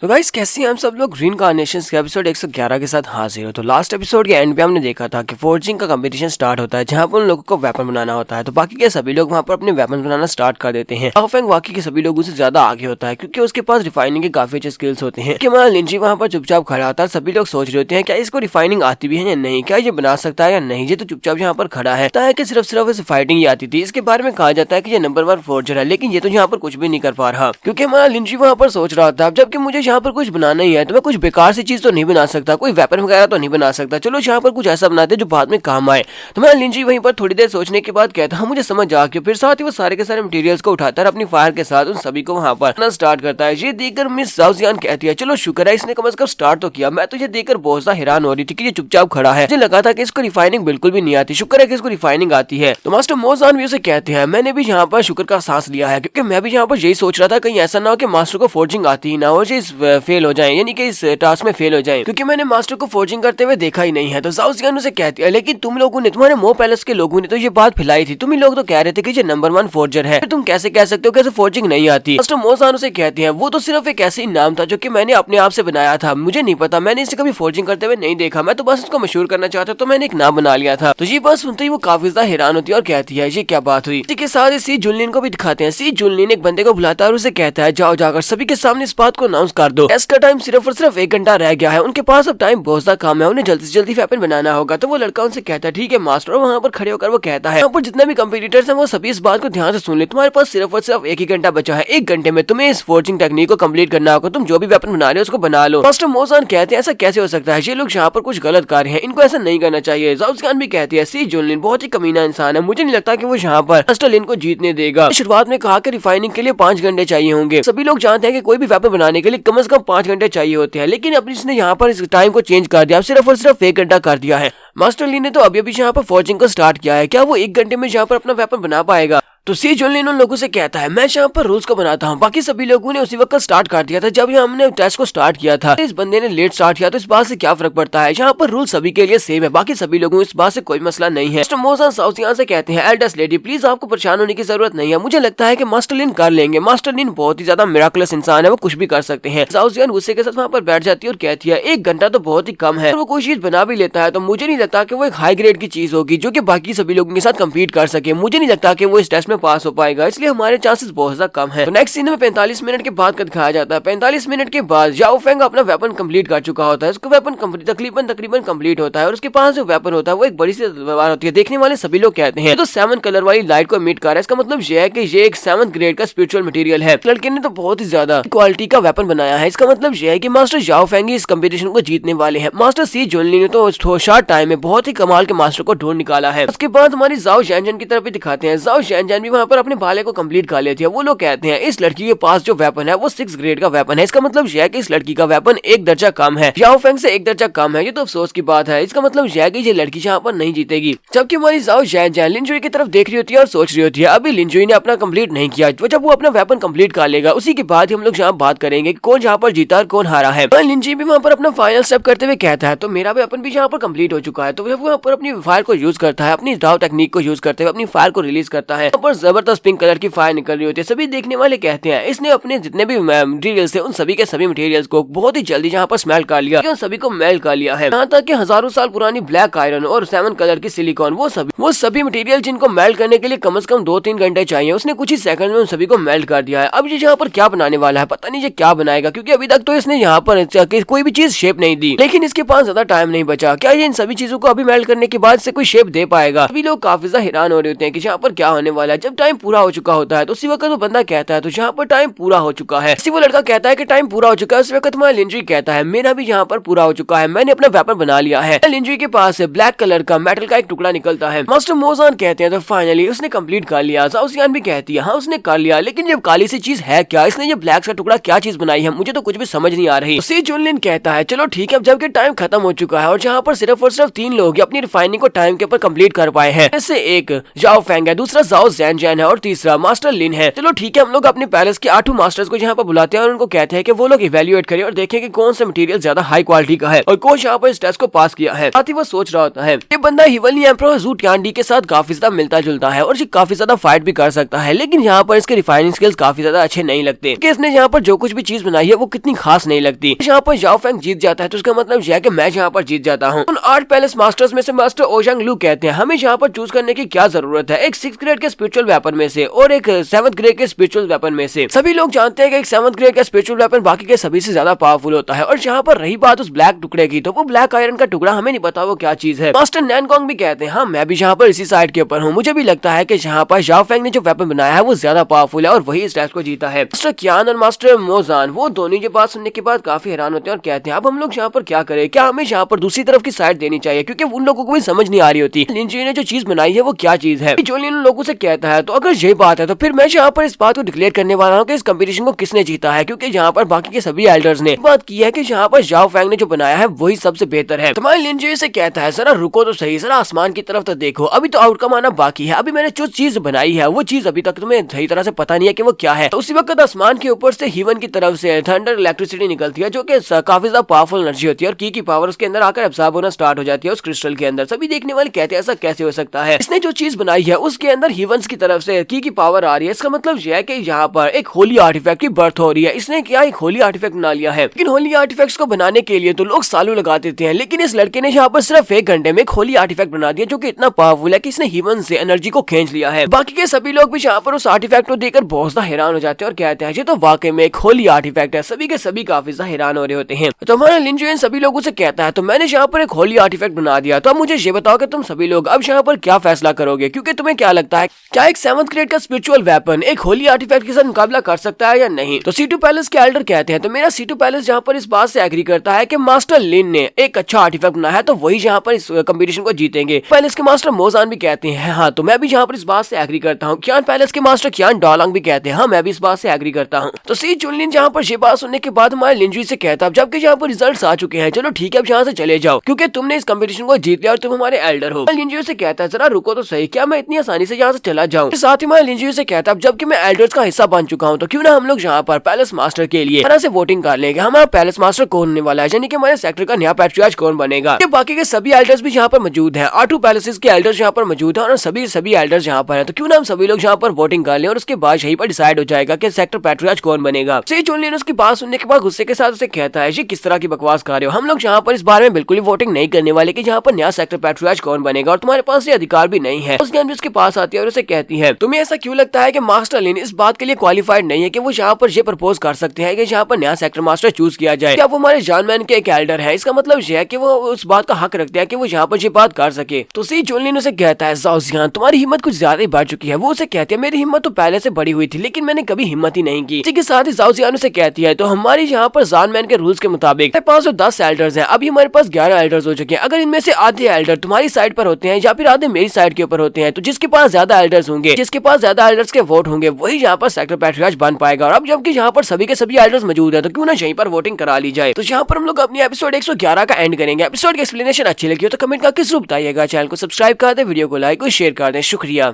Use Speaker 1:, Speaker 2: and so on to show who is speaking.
Speaker 1: तो गाइस कैसे हैं हम सब लोग रीइंकार्नेशंस के एपिसोड 111 के साथ हाजिर हो। तो लास्ट एपिसोड के एंड पे हमने देखा था कि फोर्जिंग का कंपटीशन स्टार्ट होता है जहां पर उन लोगों को वेपन बनाना होता है। तो बाकी के सभी लोग वहां पर अपने वेपन बनाना स्टार्ट कर देते हैं। हाओफेंग बाकी के सभी लोगों से ज्यादा आगे होता है क्योंकि उसके पास रिफाइनिंग के काफी अच्छे स्किल्स होते हैं। हमारा लिंजी वहां पर चुपचाप खड़ा होता है। सभी लोग सोच रहे होते हैं क्या इसको रिफाइनिंग आती भी है या नहीं, क्या ये बना सकता है या नहीं। ये तो चुपचाप यहाँ पर खड़ा है कि सिर्फ इसे फाइटिंग ही आती थी। इसके बारे में कहा जाता है कि ये नंबर 1 फोर्जर है, लेकिन ये तो यहाँ पर कुछ भी नहीं कर पा रहा क्योंकि हमारा लिंजी वहां पर सोच रहा था जबकि मुझे यहाँ पर कुछ बनाना ही है तो मैं कुछ बेकार सी चीज तो नहीं बना सकता, कोई वेपन वगैरह तो नहीं बना सकता। चलो यहाँ पर कुछ ऐसा बनाते जो बाद में काम आए। तो मैं लिंजी वहीं पर थोड़ी देर सोचने के बाद कहता हाँ मुझे समझ आ गया। फिर साथ ही वो सारे के सारे मटेरियल्स को उठाता है अपनी फायर के साथ उन सभी को वहां पर स्टार्ट करता है। ये देखकर मिस जाओजियान कहती है चलो शुक्र है इसने कम से कम स्टार्ट तो किया। मैं तो ये देखकर बहुत ज्यादा हैरान हो रही थी कि ये चुपचाप खड़ा है। मुझे लगा था कि इसको रिफाइनिंग बिल्कुल भी नहीं आती, शुक्र है कि इसको रिफाइनिंग आती है। तो मास्टर मोजान भी उसे कहते हैं मैंने भी यहाँ पर शुक्र का सांस लिया है क्योंकि मैं भी यहाँ पर यही सोच रहा था कहीं ऐसा ना हो कि मास्टर को फोर्जिंग आती ही ना हो, ये फेल हो जाए, यानी कि इस टास्क में फेल हो जाए क्योंकि मैंने मास्टर को फोर्जिंग करते हुए देखा ही नहीं है। तो जाओजियान उसे कहती है लेकिन तुम लोगों ने, तुम्हारे मो पैलेस के लोगों ने तो ये बात फैलाई थी, तुम ही लोग तो कह रहे थे कि ये नंबर 1 फोर्जर है, तुम कैसे कह सकते हो कैसे फोर्जिंग नहीं आती। मास्टर मोजान उसे कहते हैं वो तो सिर्फ एक ऐसे ही नाम था जो कि मैंने अपने आप से बनाया था, मुझे नहीं पता, मैंने इसे कभी फोर्जिंग करते हुए नहीं देखा, मैं तो बस इसको मशहूर करना चाहता तो मैंने एक नाम बना लिया था। तो ये बात सुनते ही वो काफी ज्यादा हैरान होती है और कहती है ये क्या बात हुई। इसी के साथ ही सी जुनलिन को भी दिखाते हैं। सी जुनलिन एक बंदे को बुलाता है और उसे कहता है जाओ जाकर सभी के सामने इस बात को अनाउंस कर दो, इसका टाइम सिर्फ और सिर्फ 1 घंटा रह गया है, उनके पास अब टाइम बहुत ज्यादा कम है, उन्हें जल्दी से जल्दी वेपन बनाना होगा। तो वो लड़का उनसे कहता है ठीक है मास्टर। वहाँ पर खड़े होकर वो कहता है यहाँ पर जितने भी कंपटीटर्स हैं वो सभी इस बात को ध्यान से सुन ले, तुम्हारे पास सिर्फ और सिर्फ 1 ही घंटा बचा है, 1 घंटे में तुम्हें इस फोर्जिंग टेक्निक को कंप्लीट करना होगा, तुम जो भी वेपन बना रहे हो उसको बना लो। मास्टर मोजान कहते हैं ऐसा कैसे हो सकता है, ये लोग यहाँ पर कुछ गलत कर रहे हैं, इनको ऐसा नहीं करना चाहिए। जाओजियान भी कहती है सी जुनलिन बहुत ही कमीना इंसान है, मुझे नहीं लगता कि वो यहाँ पर मास्टर लिन को जीतने देगा। शुरुआत में कहा कि रिफाइनिंग के लिए 5 घंटे चाहिए होंगे, सभी लोग जानते हैं कि कोई भी वेपन बनाने के लिए कम से कम 5 घंटे चाहिए होते हैं, लेकिन अब इसने यहाँ पर इस टाइम को चेंज कर दिया, सिर्फ और सिर्फ 1 घंटा कर दिया है। मास्टर ली ने तो अभी यहाँ पर फोर्जिंग को स्टार्ट किया है, क्या वो 1 घंटे में यहाँ पर अपना वेपन बना पाएगा। तो सी जुनलिन उन लोगों से कहता है मैं यहाँ पर रूल्स को बनाता हूँ, बाकी सभी लोगों ने उसी वक्त स्टार्ट कर दिया था जब हमने टेस्ट को स्टार्ट किया था, इस बंदे ने लेट स्टार्ट किया तो इस बात से क्या फर्क पड़ता है, यहाँ पर रूल सभी के लिए सेम है, बाकी सभी लोगों इस बात से कोई मसला नहीं है। मास्टर मोजान जाओजियान से कहते हैं एल्डर्स लेडी प्लीज आपको परेशान होने की जरूरत नहीं है, मुझे लगता है कि मास्टर लिन कर लेंगे, मास्टर लिन बहुत ही ज्यादा मिराकुलस इंसान है, वो कुछ भी कर सकते हैं। जाओजियान गुस्से के साथ वहाँ पर बैठ जाती है और कहती है 1 घंटा तो बहुत ही कम है, वो कोई चीज बना भी लेता है तो मुझे नहीं लगता कि वो एक हाई ग्रेड की चीज होगी जो कि बाकी सभी लोगों के साथ कम्पीट कर सके, मुझे नहीं लगता कि वो इस टेस्ट में पास हो पाएगा, इसलिए हमारे चांसेस बहुत ज्यादा कम है। तो नेक्स्ट सीन में 45 मिनट के बाद का दिखाया जाता है। 45 मिनट के बाद जाओफेंग अपना वेपन कंप्लीट कर चुका होता है, उसका वेपन तकरीबन कंप्लीट होता है और उसके पास जो वेपन होता है वो एक बड़ी सी तलवार होती है। देखने वाले सभी लोग कहते हैं तो 7 कलर वाली लाइट को इमिट कर रहा है, इसका मतलब ये है कि ये एक 7th ग्रेड का स्पिरिचुअल मटेरियल है। लड़के ने तो बहुत ही ज्यादा क्वालिटी का वेपन बनाया है, इसका मतलब ये है कि मास्टर जाओफेंग इस कंपटीशन को जीतने वाले हैं। मास्टर सी जुनलिन ने तो शॉर्ट टाइम में बहुत ही कमाल के मास्टर को ढूंढ निकाला है। उसके बाद हमारी जाओ जैनजन की तरफ भी दिखाते हैं। जाओ जैनजन भी वहाँ पर अपने भाले को कंप्लीट कर लेती है। वो लोग कहते हैं इस लड़की के पास जो वेपन है वो 6 ग्रेड का वेपन है, इसका मतलब यह है कि इस लड़की का वेपन 1 दर्जा कम है, जाओफेंग से 1 दर्जा कम है। ये तो अफसोस की बात है, इसका मतलब यह है कि ये लड़की यहाँ पर नहीं जीतेगी। जबकि हमारी जाओ जैनजन लिंजुई की तरफ देख रही होती है और सोच रही होती है अभी लिंजुई ने अपना कंप्लीट नहीं किया, जब वो अपना वेपन कंप्लीट कर लेगा उसी के बाद हम लोग यहाँ बात करेंगे कि कौन यहाँ पर जीता और कौन हारा है। लिंजुई भी वहाँ पर अपना फाइनल स्टेप करते हुए कहता है तो मेरा वेपन भी यहाँ पर कंप्लीट हो चुका है। तो वो वहाँ पर अपनी फायर को यूज करता है, अपनी डाउ टेक्निक को यूज करते हुए अपनी फायर को रिलीज करता है, पर जबरदस्त पिंक कलर की फायर निकल रही होती है। सभी देखने वाले कहते हैं इसने अपने जितने भी मटेरियल्स थे उन सभी के सभी मटेरियल्स को बहुत ही जल्दी यहाँ पर स्मेल्ट कर लिया, उन सभी को मेल्ट कर लिया है। यहाँ तक कि हजारों साल पुरानी ब्लैक आयरन और 7 कलर की सिलिकॉन वो सभी मटेरियल जिनको मेल्ट करने के लिए कम से कम 2-3 घंटे चाहिए, उसने कुछ ही सेकंड में उन सभी को मेल्ट कर दिया है। अब ये यहाँ पर क्या बनाने वाला है पता नहीं ये क्या बनाएगा, क्योंकि अभी तक तो इसने यहाँ पर कोई भी चीज शेप नहीं दी, लेकिन इसके पास ज्यादा टाइम नहीं बचा। क्या ये इन सभी चीजों को अभी मेल्ट करने के बाद से कोई शेप दे पाएगा। अभी लोग काफी ज्यादा हैरान हो रहे होते हैं कि यहाँ पर क्या होने वाला है। जब टाइम पूरा हो चुका होता है तो उसी वक्त वो बंदा कहता है तो यहाँ पर टाइम पूरा हो चुका है। वो लड़का कहता है कि टाइम पूरा हो चुका है, उस वक्त हमारा लिंजुई कहता है मेरा भी यहाँ पर पूरा हो चुका है, मैंने अपना वेपन बना लिया है। लिंजुई के पास ब्लैक कलर का मेटल का एक टुकड़ा निकलता है। मास्टर मोजान कहते हैं तो फाइनली उसने कंप्लीट कर लिया। जाओजियान भी कहती है हाँ उसने कर लिया, लेकिन ये काली सी चीज है क्या, इसने ये ब्लैक सा टुकड़ा क्या चीज बनाई है, मुझे तो कुछ भी समझ नहीं आ रही। सी जुनलिन कहता है चलो ठीक है, अब जबकि टाइम खत्म हो चुका है और जहाँ पर सिर्फ और सिर्फ 3 लोग अपनी रिफाइनिंग को टाइम के ऊपर कंप्लीट कर पाए हैं, इससे एक जाओफेंग है, दूसरा जाओ जैन है और तीसरा मास्टर लिन है। चलो ठीक है, हम लोग अपने पैलेस के 8 मास्टर्स को यहाँ पर बुलाते हैं और उनको कहते हैं कि वो लोग इवेल्युएट करें और देखें कि कौन सा मटेरियल ज्यादा हाई क्वालिटी का है। और कोच यहाँ पर इस टेस्ट को पास किया है। साथ ही वो सोच रहा होता है ये बंदा हिवली एम्परर जू टियानडी के साथ काफी ज्यादा मिलता जुलता है और ये काफी ज्यादा फाइट भी कर सकता है, लेकिन यहाँ पर इसके रिफाइनिंग स्किल्स काफी ज्यादा अच्छे नहीं लगते कि इसने यहाँ पर जो कुछ भी चीज बनाई है वो कितनी खास नहीं लगती। यहाँ पर जाओ फेंग जीत जाता है तो उसका मतलब यह है कि मैं यहाँ पर जीत जाता हूँ। उन 8 पैलेस मास्टर्स में से मास्टर ओजांग लू कहते हैं हमें यहाँ पर चूज करने की क्या जरूरत है, एक 6th ग्रेड के स्पिरिचुअल वेपन में से और एक 7th ग्रेड के स्पिरिचुअल वेपन में से। सभी लोग जानते हैं कि एक 7th ग्रेड का स्पिरिचुअल वेपन बाकी के सभी से ज्यादा पावरफुल होता है। और यहाँ पर रही बात उस ब्लैक टुकड़े की, तो वो ब्लैक आयरन का टुकड़ा हमें नहीं पता वो क्या चीज है। मास्टर नैनकॉन्ग भी कहते हैं हाँ मैं भी यहाँ पर इसी साइड के ऊपर हूँ, मुझे भी लगता है कि यहाँ पर जाओ फेंग ने जो वेपन बनाया है वो ज्यादा पावरफुल है और वही इस टेस्ट को जीता है। मास्टर कियान और मास्टर मोजान वो दोनों ये बात सुनने के बाद काफी हैरान होते हैं और कहते हैं अब हम लोग यहाँ पर क्या करें, क्या हमें यहाँ पर दूसरी तरफ की साइड देनी चाहिए, क्योंकि उन लोगों को भी समझ नहीं आ रही होती लिन जुई ने जो चीज बनाई है वो क्या चीज है। जो लिन लोगों से कहता है तो अगर यही बात है तो फिर मैं यहाँ पर इस बात को डिक्लेयर करने वाला हूँ कि इस कंपटीशन को किसने जीता है, क्योंकि यहाँ पर बाकी के सभी एल्डर्स ने बात की है कि यहाँ पर जाओ फेंग ने जो बनाया है वही सबसे बेहतर है। तुम्हारे लिन जुई से कहता है जरा रुको तो सही, जरा आसमान की तरफ तो देखो, अभी तो आउटकम आना बाकी है, अभी मैंने जो चीज बनाई है वो चीज अभी तक तुम्हें सही तरह से पता नहीं है कि वो क्या है। तो उसी वक्त आसमान के ऊपर से हीवन की तरफ से थंडर इलेक्ट्रिसिटी निकलती है जो कि काफी ज्यादा पावरफुल एनर्जी होती है और की पावर उसके अंदर आकर एब्सॉर्ब होना स्टार्ट हो जाती है उस क्रिस्टल के अंदर। सभी देखने वाले कहते हैं ऐसा कैसे हो सकता है, इसने जो चीज बनाई है उसके अंदर हीवंस की तरफ से की पावर आ रही है, इसका मतलब यह है कि यहाँ पर एक होली आर्टिफैक्ट की बर्थ हो रही है। इसने क्या एक होली आर्टिफैक्ट बना लिया है, लेकिन होली आर्टिफैक्ट्स को बनाने के लिए तो लोग सालों लगा देते हैं, लेकिन इस लड़के ने यहाँ पर सिर्फ 1 घंटे में एक होली आर्टिफैक्ट बना दिया जो कि इतना पावरफुल है कि इसने हीवन से एनर्जी को खींच लिया है। बाकी के सभी लोग भी यहाँ पर उस आर्टिफैक्ट को देखकर बहुत ज्यादा हैरान हो जाते हैं और कहते हैं ये तो वाकई में एक होली आर्टिफैक्ट है। सभी के सभी काफी ज्यादा हैरान हो रहे होते हैं। तो हमारा लिन जुई सभी लोगों से कहता है तो मैंने यहाँ पर एक होली आर्टिफैक्ट बना दिया, तो अब मुझे ये बताओ कि तुम सभी लोग अब यहाँ पर क्या फैसला करोगे, क्योंकि तुम्हें क्या लगता है क्या एक 7th ग्रेड का स्पिरिचुअल वेपन एक होली आर्टिफैक्ट के साथ मुकाबला कर सकता है या नहीं। तो C2 पैलेस के एल्डर कहते हैं तो मेरा C2 पैलेस यहाँ पर इस बात से एग्री करता है कि मास्टर लिन ने एक अच्छा आर्टिफैक्ट बनाया है तो वही यहाँ पर इस कंपटीशन को जीतेंगे। पैलेस के मास्टर मोजान भी कहते हैं हाँ तो मैं भी यहाँ पर इस बात से एग्री करता हूँ। कियान पैलेस के मास्टर कियान डोलांग भी कहते हैं हाँ मैं भी इस बात से एग्री करता हूँ। तो सी चुनलिन यहाँ पर ये बात सुनने के बाद हमारे लिन जुई से कहता है जबकि यहाँ पर रिजल्ट आ चुके हैं, चलो ठीक है अब यहाँ से चले जाओ क्योंकि तुमने इस कंपटीशन को जीत लिया और तुम हमारे एल्डर हो। लिन जुई से कहता है जरा रुको तो सही, क्या मैं इतनी आसानी से यहाँ से चला जाऊँ। साथ ही हमारे लिन जुई से कहता है जबकि मैं एल्डर्स का हिस्सा बन चुका हूँ तो क्यों ना हम लोग यहाँ पर पैलेस मास्टर के लिए तरह से वोटिंग कर लेंगे हमारा पैलेस मास्टर कौन होने वाला है, यानी कि हमारे सेक्टर का नया पैट्रियार्च कौन बनेगा। बाकी के सभी एल्डर्स भी यहाँ पर मौजूद हैं, 8 पैलेसेस के एल्डर्स यहाँ पर मौजूद हैं और सभी एल्डर्स यहाँ पर हैं, तो क्यों ना हम सभी लोग यहाँ पर वोटिंग कर लें और उसके बाद यहीं पर डिसाइड हो जाएगा कि सेक्टर पैट्रियार्च कौन बनेगा। सी चुनलिन उसकी बात सुनने के बाद गुस्से के साथ उसे कहता है ये किस तरह की बकवास कर रहे हो, हम लोग यहाँ पर इस बारे में बिल्कुल ही वोटिंग नहीं करने वाले कि यहाँ पर नया सेक्टर पैट्रियार्च कौन बनेगा और तुम्हारे पास ये अधिकार भी नहीं है। उसके उसके पास आती है और उसे कहती है तुम्हें ऐसा क्यों लगता है कि मास्टर लिन इस बात के लिए क्वालिफाइड नहीं है कि वो यहाँ पर ये प्रपोज कर सकते हैं कि यहाँ पर नया सेक्टर मास्टर चूज किया जाए। क्या वो हमारे जानमैन के एक एल्डर है, इसका मतलब यह है कि वो उस बात का हक रखते हैं कि वो यहाँ पर ये बात कर सके। तो सी चुनलिन उसे कहता है जाओ जियान तुम्हारी हिम्मत कुछ ज्यादा ही बढ़ चुकी है। वो उसे कहती है मेरी हिम्मत तो पहले से बढ़ी हुई थी लेकिन मैंने कभी हिम्मत ही नहीं की। इसी के साथ ही जाओ जियान उसे कहती है तो हमारी यहाँ पर जानमैन के रूल्स के मुताबिक 510 एल्डर्स हैं, अभी हमारे पास 11 एल्डर्स हो चुके हैं। अगर इनमें से आधे एल्डर तुम्हारी साइड पर होते हैं या फिर आधे मेरी साइड के ऊपर होते हैं तो जिसके पास ज्यादा एल्डर्स होंगे, जिसके पास ज्यादा एल्डर्स के वोट होंगे वही यहाँ पर सेक्टर पैट्रियार्च बन पाएगा। और अब जबकि यहाँ पर सभी के सभी एल्डर्स मौजूद है तो क्यों ना यहीं पर वोटिंग करा ली जाए। तो यहाँ पर हम लोग अपनी एपिसोड 111 का एंड करेंगे। एपिसोड की एक्सप्लेनेशन अच्छी लगी हो तो कमेंट करके जरूर बताइएगा। चैनल को सब्सक्राइब कर दे, वीडियो को लाइक और शेयर कर दे। शुक्रिया।